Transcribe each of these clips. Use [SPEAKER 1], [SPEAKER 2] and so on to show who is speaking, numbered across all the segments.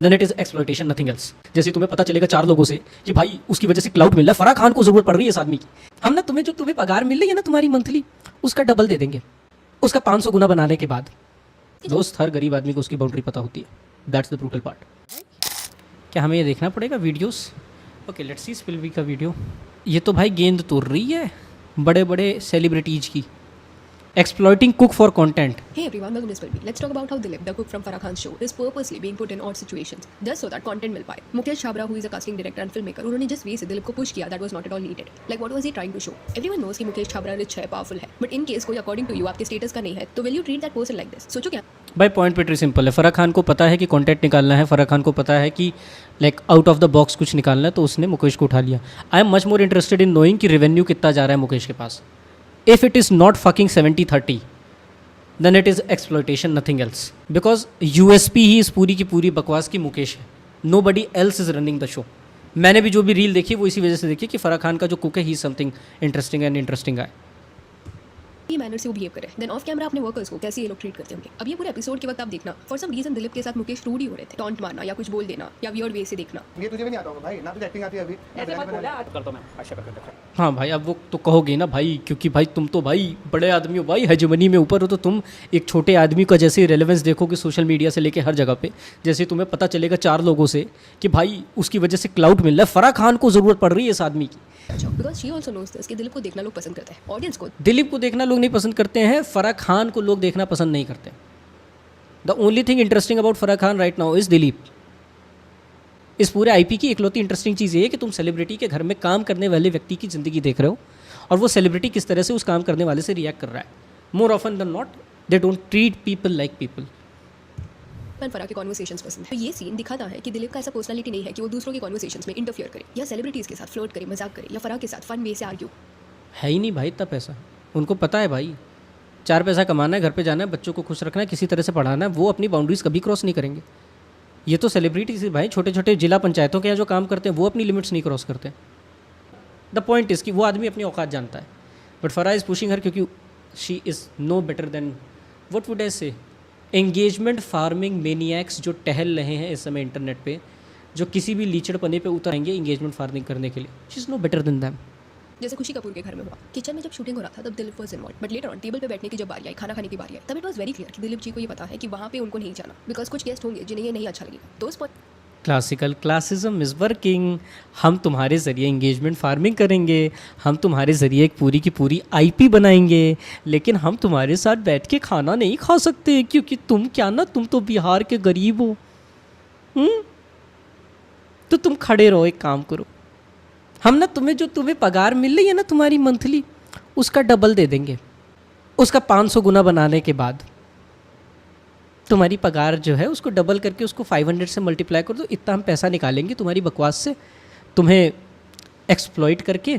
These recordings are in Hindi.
[SPEAKER 1] Then it is exploitation, nothing else. जैसे तुम्हें पता चलेगा 4 लोगों से कि भाई उसकी वजह से क्लाउड मिल रहा है, फराह खान को जरूरत पड़ रही है इस आदमी की, हम ना तुम्हें जो तुम्हें पगार मिल रही है ना तुम्हारी मंथली, उसका डबल दे देंगे, उसका 500 गुना बनाने के बाद। दोस्त, हर गरीब आदमी को उसकी बाउंड्री पता होती है। That's the brutal part. क्या हमें ये देखना पड़ेगा वीडियोस? ओके, लेट्स सी स्पिलवी का वीडियो। ये तो भाई गेंद तोड़ रही है बड़े बड़े सेलिब्रिटीज की। Exploiting cook for content.
[SPEAKER 2] Hey everyone, welcome to Spilby. Let's talk about how Dilip, the cook from Farah Khan's show, is purposely being put in odd situations just so that content मिल पाए. Mukesh Chhabra, who is a casting director and filmmaker, उन्होंने जिस वे से दिलीप को पुश किया, that was not at all needed. Like what was he trying to show? Everyone knows कि मुकेश छाबरा rich है, powerful है, but in case कोई according to you आपके status का नहीं है, तो will you treat that person like this? सोचो क्या?
[SPEAKER 1] भाई पॉइंट पेट्री सिंपल है। फराह खान को पता है कि कंटेंट निकालना है, फराह खान को पता है कि like out of the box कुछ निकालना है, तो उसने मुकेश को उठा लिया। I am much more interested in knowing कि रेवेन्यू कितना जा रहा है मुकेश के पास। If it is not fucking 70-30 then it is exploitation, nothing else. Because USP ही इस पूरी की पूरी बकवास की मुकेश है। Nobody else is running the show. मैंने भी जो भी रील देखी वो इसी वजह से देखी कि फराह खान का जो कुक है ही समथिंग इंटरेस्टिंग एंड इंटरेस्टिंग है।
[SPEAKER 2] ये मैनर से वो बिहेव करे, देन ऑफ कैमरा अपने वर्कर्स को कैसे ये लोग ट्रीट करते होंगे। अब ये पूरे एपिसोड के वक्त आप देखना, फॉर सम रीजन दिलीप के साथ मुकेश रूड ही हो रहे थे, टॉन्ट मारना या कुछ बोल देना या वियर्ड वे से देखना।
[SPEAKER 3] ये तुझे भी नहीं आता होगा भाई, ना तुझे एक्टिंग आती है अभी।
[SPEAKER 1] हाँ भाई, अब वो तो कहोगे ना भाई, क्योंकि भाई तुम तो भाई बड़े आदमी हो भाई, हेजेमनी में ऊपर हो, तो तुम एक छोटे आदमी का जैसे रेलेवेंस देखोगे सोशल मीडिया से लेके हर जगह पे। जैसे तुम्हें पता चलेगा 4 लोगों से कि भाई उसकी वजह से क्लाउड मिल रहा है, फराह खान को ज़रूरत पड़ रही है इस आदमी की।
[SPEAKER 2] अच्छा, because she also knows this कि दिलीप को देखना लोग पसंद करते हैं, ऑडियंस को।
[SPEAKER 1] दिलीप को देखना लोग नहीं पसंद करते हैं, फराह खान को लोग देखना पसंद नहीं करते। The only thing interesting about Farah Khan right now is Dilip. इस पूरे आईपी की इकलौती इंटरेस्टिंग चीज़ ये है कि तुम सेलिब्रिटी के घर में काम करने वाले व्यक्ति की ज़िंदगी देख रहे हो और वो सेलिब्रिटी किस तरह से उस काम करने वाले से रिएक्ट कर रहा है। More often than not they don't treat people like people.
[SPEAKER 2] Farah के कॉन्वर्सेशंस पसंद है। तो ये सीन दिखाता है कि दिलीप का ऐसा पर्सनालिटी नहीं है कि वो दूसरों के कॉन्वर्सेशंस में इंटरफियर करे या सेलिब्रिटीज़ के साथ फ्लोट करे, मजाक करे या फराह के साथ फन वे से आर्ग्यू।
[SPEAKER 1] है ही नहीं भाई इतना पैसा। उनको पता है भाई 4 पैसा कमाना है, घर पे जाना है, बच्चों को खुश रखना है, किसी तरह से पढ़ाना है, वो अपनी बाउंड्रीज कभी क्रॉस नहीं करेंगे। ये तो सेलिब्रिटीज भाई छोटे छोटे जिला पंचायतों के यहाँ जो काम करते हैं वो अपनी लिमिट्स नहीं क्रॉस करते। द पॉइंट इज़ कि वो आदमी अपनी औकात जानता है, but Farah is pushing her क्योंकि she is no better than what would I say engagement farming मेनिएक्स जो टहल रहे हैं इस समय इंटरनेट पे, जो किसी भी लीचड़पने पे उतरेंगे एंगेजमेंट फार्मिंग करने के लिए। She is no better than them.
[SPEAKER 2] जैसे खुशी कपूर के घर में हुआ, किचन में जब शूटिंग हो रहा था तब Dilip was involve, but later on table पे बैठने की जब बारी आई, खाना खाने की बारी आई, तब इट वाज वेरी क्लियर कि दिलीप जी को ये पता है कि वहाँ पे उनको नहीं जाना, बिकॉज कुछ गेस्ट होंगे जिन्हें ये नहीं अच्छा लगेगा। तो उस
[SPEAKER 1] क्लासिकल क्लासिज्म इज़ वर्किंग। हम तुम्हारे ज़रिए एंगेजमेंट फार्मिंग करेंगे, हम तुम्हारे ज़रिए एक पूरी की पूरी आईपी बनाएंगे, लेकिन हम तुम्हारे साथ बैठ के खाना नहीं खा सकते क्योंकि तुम क्या ना, तुम तो बिहार के गरीब हो। तो तुम खड़े रहो, एक काम करो, हम ना तुम्हें जो तुम्हें पगार मिल रही है ना तुम्हारी मंथली, उसका डबल दे देंगे, उसका 500 गुना बनाने के बाद। तुम्हारी पगार जो है उसको डबल करके उसको 500 से मल्टीप्लाई कर दो, इतना हम पैसा निकालेंगे तुम्हारी बकवास से, तुम्हें एक्सप्लॉइट करके,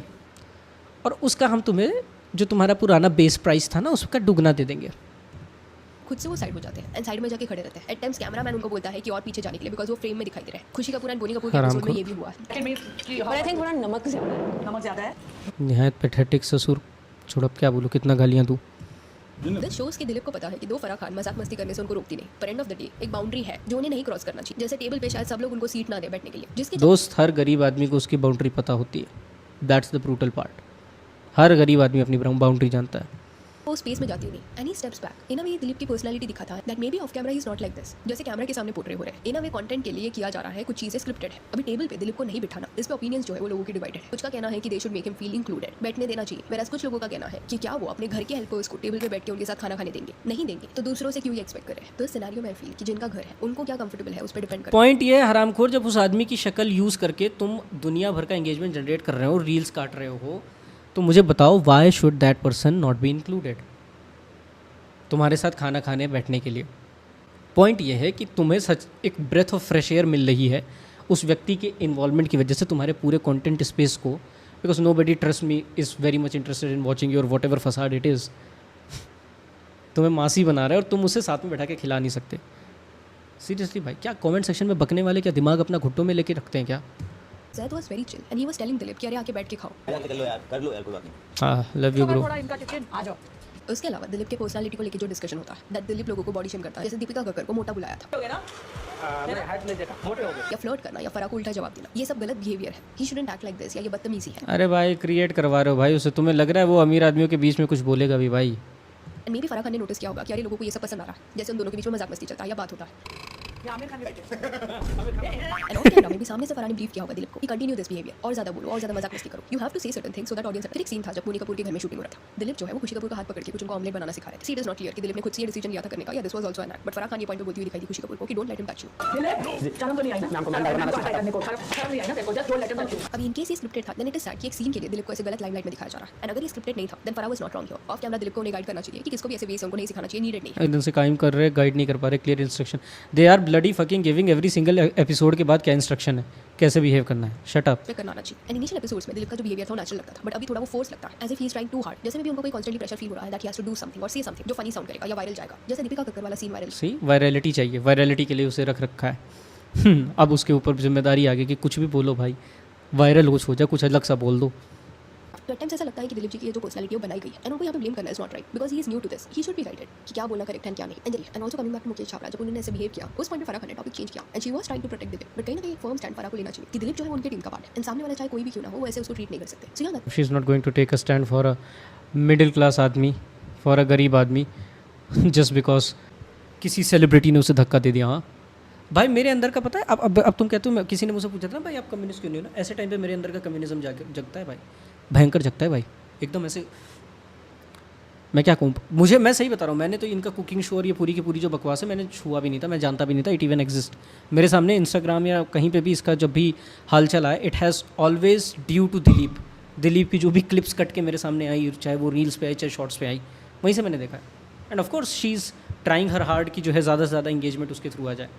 [SPEAKER 1] और उसका हम तुम्हें जो तुम्हारा पुराना बेस प्राइस था ना उसका दुगना दे देंगे।
[SPEAKER 2] खुद से वो साइड हो जाते हैं एंड साइड में जाके खड़े रहते हैं। एट टाइम्स कैमरामैन उनको बोलता है कि और पीछे जाने के लिए, बिकॉज वो फ्रेम में दिखाई दे रहा है। खुशी कपूर एंड बोनी कपूर के एपिसोड में ये भी हुआ है।
[SPEAKER 4] पर आई थिंक थोड़ा नमक ज़्यादा है।
[SPEAKER 1] निहायत पैथेटिक ससुर। छोड़, अब क्या बोलूँ, कितना गालियाँ दूँ।
[SPEAKER 2] दिस शोज कि दिलीप को पता है कि दो फराह खान मजाक मस्ती करने से उनको रोकती नहीं, पर एंड ऑफ द डे एक बाउंड्री है जो उन्हें नहीं क्रॉस करना चाहिए। जैसे टेबल पे शायद सब लोग उनको सीट ना दे बैठने के लिए, जिसके
[SPEAKER 1] दोस्त, हर गरीब आदमी को उसकी बाउंड्री पता होती है। That's the brutal part. हर गरीब आदमी अपनी बाउंड्री जानता है।
[SPEAKER 2] वो स्पेस में जाती नहीं एंड ही स्टेप्स बैक। इन अ वे दिलीप की पर्सनालिटी दिखाता है that may be of camera he is not like this, जैसे कैमरा के सामने पोर्ट्रे हो रहे हैं। इन अ वे कंटेंट के लिए किया जा रहा है, कुछ चीजें स्क्रिप्टेड है। अभी टेबल पे दिलीप को नहीं बिठाना, इस पे ओपिनियंस जो है वो लोगों की डिवाइडेड है। कुछ का कहना है कि they should make him feel included, बैठने देना चाहिए, वैराज कुछ लोगों का कहना है कि क्या वो अपने घर के हेल्पर्स को टेबल पे बैठ के उनके साथ खाना खाने देंगे, नहीं देंगे तो दूसरों से क्यों ये एक्सपेक्ट करें। तो इस सिनेरियो में फील कि जिनका घर है उनको क्या कंफर्टेबल है उस पर डिपेंड करता है।
[SPEAKER 1] पॉइंट ये है हरामखोर, जब उस आदमी की शक्ल यूज़ करके तुम दुनिया भर का एंगेजमेंट जनरेट कर रहे हो, रील्स काट रहे हो, तो मुझे बताओ why should that person not be included तुम्हारे साथ खाना खाने बैठने के लिए। पॉइंट ये है कि तुम्हें सच एक ब्रेथ ऑफ फ्रेश एयर मिल रही है उस व्यक्ति के इन्वॉल्वमेंट की वजह से तुम्हारे पूरे कंटेंट स्पेस को, because nobody trust me is very much interested in watching your whatever facade it is. तुम्हें मासी बना रहा है और तुम उसे साथ में बैठा के खिला नहीं सकते। सीरियसली भाई, क्या कमेंट सेक्शन में बकने वाले क्या दिमाग अपना घुट्टों में लेके रखते हैं क्या?
[SPEAKER 2] Zaid was very chill and he was telling Dilip कि अरे आके बैठ के खाओ।
[SPEAKER 3] कर लो यार, कोई बात नहीं।
[SPEAKER 1] हाँ, लव यू ब्रो।
[SPEAKER 4] थोड़ा इनका टिफिन आ जाओ।
[SPEAKER 2] उसके अलावा दिलीप के पर्सनालिटी को लेकर जो डिस्कशन होता है, दैट दिलीप लोगों को बॉडी शेम करता है, जैसे दीपिका कक्कर को मोटा बुलाया था,
[SPEAKER 4] हो गया ना
[SPEAKER 3] मैंने हैट नहीं देखा मोटे हो गए
[SPEAKER 2] या फ्लर्ट करना या फराह को उल्टा जवाब देना, ये सब गलत बिहेवियर है। He shouldn't act like this, या ये बदतमीजी है।
[SPEAKER 1] अरे भाई क्रिएट करवा रहे हो भाई उसे, तुम्हें लग रहा है वो अमीर आदमियों के बीच में कुछ बोलेगा भी भाई?
[SPEAKER 2] And may be Farah Khan ने नोटिस किया होगा कि यार ये लोगों को ये सब पसंद आ रहा है, जैसे उन दोनों के बीच में मजाक मस्ती चलता है या बात होता है।
[SPEAKER 4] ये आमिर खान के बेटे
[SPEAKER 2] एंड ऑन कैमरा में भी सामने से फराह ने ब्रीफ किया होगा दिलीप को कि कंटिन्यू दिस बिहेवियर, और ज्यादा बोलो और ज्यादा मजाक मस्ती करो, यू हैव टू से certain things so that audience. फिर एक सीन था जब बोनी कपूर के घर में शूटिंग हो रहा था, दिलीप जो है वो खुशी कपूर का हाथ पकड़ के कुछ उनको ऑमलेट बनाना सिखा रहे थे। See it is not clear कि दिलीप ने खुद से ये डिसीजन लिया था करने का या this was also an act, but Farah Khan ये पॉइंट पे बोलती हुई दिखाई दी खुशी कपूर को कि don't let him touch you.
[SPEAKER 4] Dilip शर्म तो नहीं आई ना
[SPEAKER 3] नाम को मैं डायरेक्ट
[SPEAKER 4] ट्राई करने को शर्म नहीं आई ना तेरे को? Just don't let him touch you.
[SPEAKER 2] अब इनकेस ये स्क्रिप्टेड था, देन इट इज सैड कि एक सीन के लिए दिलीप को ऐसे गलत लाइमलाइट में दिखाया जा रहा है। एंड अगर ये स्क्रिप्टेड नहीं था, then Farah was not wrong here. Off camera Dilip को उन्हें गाइड करना चाहिए कि किसको भी ऐसे वे से उनको नहीं सिखाना चाहिए, नीडेड नहीं है।
[SPEAKER 1] एकदम से कायम कर रहे, गाइड नहीं कर पा रहे, clear instruction. They are bloody fucking giving every single episode के बाद क्या इंस्ट्रक्शन है, कैसे बिहेव करना है। Shut up.
[SPEAKER 2] चेक करना चाहिए। एंड इनिशियल एपिसोड्स में दिलीप का जो बिहेवियर था वो नेचुरल लगता था, बट अभी थोड़ा वो फोर्स लगता है, as if he is trying too hard. जैसे में भी उनको कोई कांस्टेंटली प्रेशर फील हो रहा है that he has to do something और से समथिंग जो फनी साउंड करेगा या वायरल जाएगा, जैसे दीपिका कक्कर वाला सीन वायरल।
[SPEAKER 1] सी वायरलिटी चाहिए, वायरलिटी के लिए उसे रख रखा है। अब उसके ऊपर जिम्मेदारी आ गई कि कुछ भी बोलो भाई, वायरल हो जाए, कुछ अलग सा बोल दो।
[SPEAKER 2] तो टाइम्स ऐसा लगता है कि दिलीप जी की ये जो पर्सनालिटी है वो बनाई गई है, एंड उनको यहाँ पे ब्लेम करना is not right because he is new to this. He should be guided कि क्या बोलना करेक्ट है क्या नहीं। And also coming back to Mukesh Chhabra, जब उन्होंने ऐसे बिहेव किया उस पॉइंट पे फराह खान ने टॉपिक चेंज किया and she was trying to protect Dilip, but कहीं ना कहीं एक फर्म स्टैंड फराह को लेना चाहिए कि दिलीप जो है वो उनके टीम का पार्ट है, एंड सामने वाला चाहे कोई भी क्यों ना हो वो ऐसे उसको ट्रीट नहीं कर सकते। सो या
[SPEAKER 1] she is not going to take a stand for a middle class आदमी, फॉर अ गरीब आदमी, जस्ट बिकॉज किसी सेलिब्रिटी ने उसे धक्का दे दिया। हाँ भाई मेरे अंदर का पता है, अब तुम कहते हो, किसी ने मुझसे पूछा था ना भाई आप कम्युनिस्ट क्यों नहीं हो ना, ऐसे टाइम पे मेरे अंदर का कम्युनिज्म जगता है भाई, भयंकर जगता है भाई, एकदम ऐसे। मैं क्या कहूँ, मैं सही बता रहा हूँ, मैंने तो इनका कुकिंग शो और ये पूरी की पूरी जो बकवास है मैंने छुआ भी नहीं था, मैं जानता भी नहीं था इट इवन एग्जिस्ट। मेरे सामने इंस्टाग्राम या कहीं पे भी इसका जब भी हाल चला है, it has always due to Dilip की जो भी क्लिप्स कट के मेरे सामने आई, चाहे वो रील्स पे आई चाहे शॉर्ट्स पे आई, वहीं से मैंने देखा है। End of course she is trying her hard कि जो है ज़्यादा से ज़्यादा इंगेजमेंट उसके थ्रू आ जाए,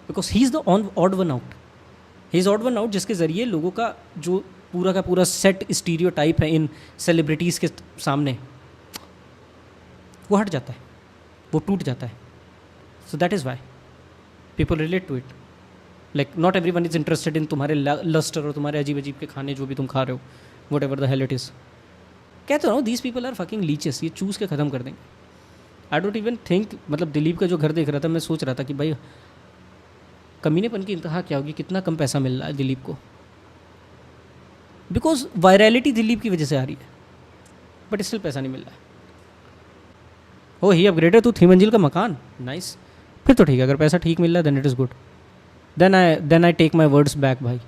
[SPEAKER 1] because he is the odd one out, he is odd one out, जिसके ज़रिए लोगों का जो पूरा का पूरा सेट स्टीरियोटाइप है इन सेलिब्रिटीज़ के सामने वो हट जाता है, वो टूट जाता है। So that is why people relate to it. Like not everyone is interested in तुम्हारे लस्टर और तुम्हारे अजीब अजीब के खाने जो भी तुम खा रहे हो, whatever the hell it is. कहते हो these people are fucking leeches, ये चूज़ के ख़त्म कर देंगे। आई डोंट इवन थिंक, मतलब दिलीप का जो घर देख रहा था मैं सोच रहा था कि भाई कमीनेपन की इंतहा क्या होगी, कितना कम पैसा मिल रहा है दिलीप को, बिकॉज वायरलिटी दिलीप की वजह से आ रही है, बट स्टिल पैसा नहीं मिल रहा है। ओ ही अपग्रेडेड टू 3 मंजिल का मकान, नाइस। फिर तो ठीक है, अगर पैसा ठीक मिल रहा है then it is good, then I take my words back भाई।